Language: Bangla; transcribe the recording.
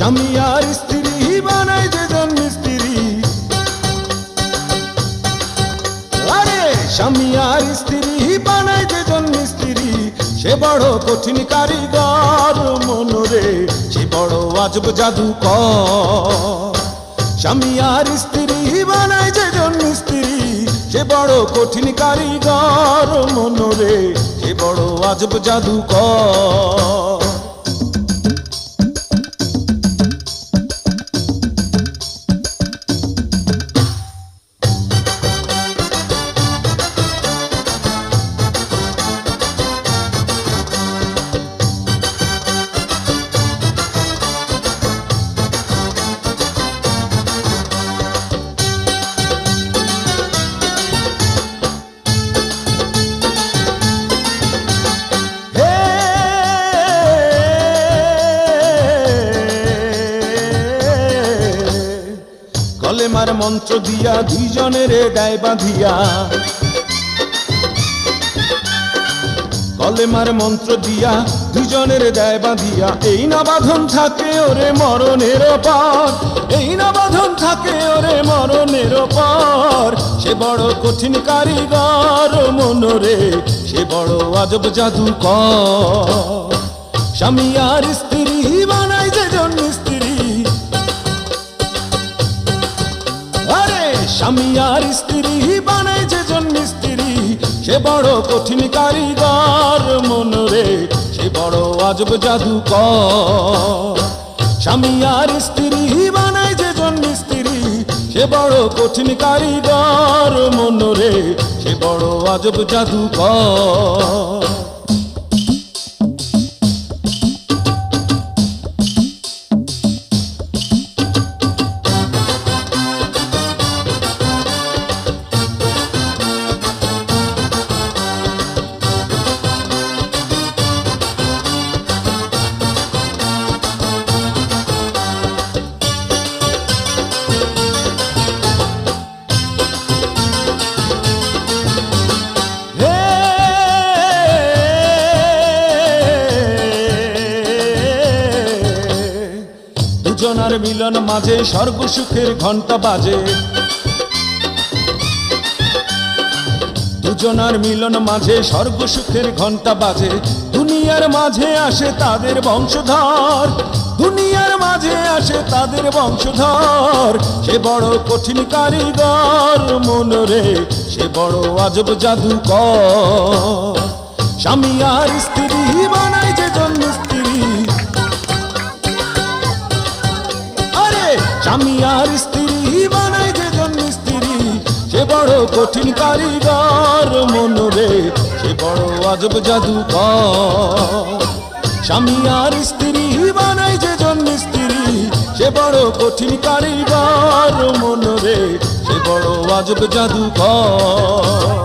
স্বামী আর স্ত্রী বানায় যেজন মিস্ত্রি, আরে স্বামী আর স্ত্রী বানায় যেজন মিস্ত্রি, সে বড় কঠিন কারিগর মনরে, সে বড় আজব জাদুকর। স্বামী আর স্ত্রী বানায় যেজন মিস্ত্রি, সে বড় কঠিন কারিগর মনরে, সে বড় আজব জাদুকর। কলেমার মন্ত্র দিয়া দুইজনের গায়ে বাঁধিয়া, কলেমার মন্ত্র দিয়া দুইজনের গায়ে বাঁধিয়া, এই না বাঁধন থাকে ওরে মরণের পর, এই না বাঁধন থাকে ওরে মরণের পর। সে বড় কঠিন কারিগর মনরে, সে বড় আজব জাদুকর। স্বামী আর স্ত্রী বানায় যেজন মিস্ত্রি, স্বামী আর স্ত্রী বানায় যেজন মিস্ত্রি, সে বড় কঠিন কারিগর মনরে, সে বড় আজব জাদুকর। স্বামী আর স্ত্রী বানায় যেজন মিস্ত্রি, সে বড় কঠিন কারিগর মনরে, সে বড় আজব জাদুকর। দুজনার মিলন মাঝে স্বর্গ সুখের ঘন্টা বাজে, দুজনার মিলন মাঝে স্বর্গ সুখের ঘন্টা বাজে। দুনিয়ার মাঝে আসে তাদের বংশধর, দুনিয়ার মাঝে আসে তাদের বংশধর। সে বড় কঠিন কারিগর মনরে, সে বড় আজব জাদুকর। স্বামী আর স্ত্রী বানায় যেজন মিস্ত্রি, স্বামী আর স্ত্রী বানায় যেজন মিস্ত্রি, সে বড় কঠিন কারিগর মনরে, সে বড় আজব জাদুকর। স্বামী আর স্ত্রী বানায় যেজন মিস্ত্রি, সে বড় কঠিন কারিগর মনরে, সে বড় আজব জাদুকর।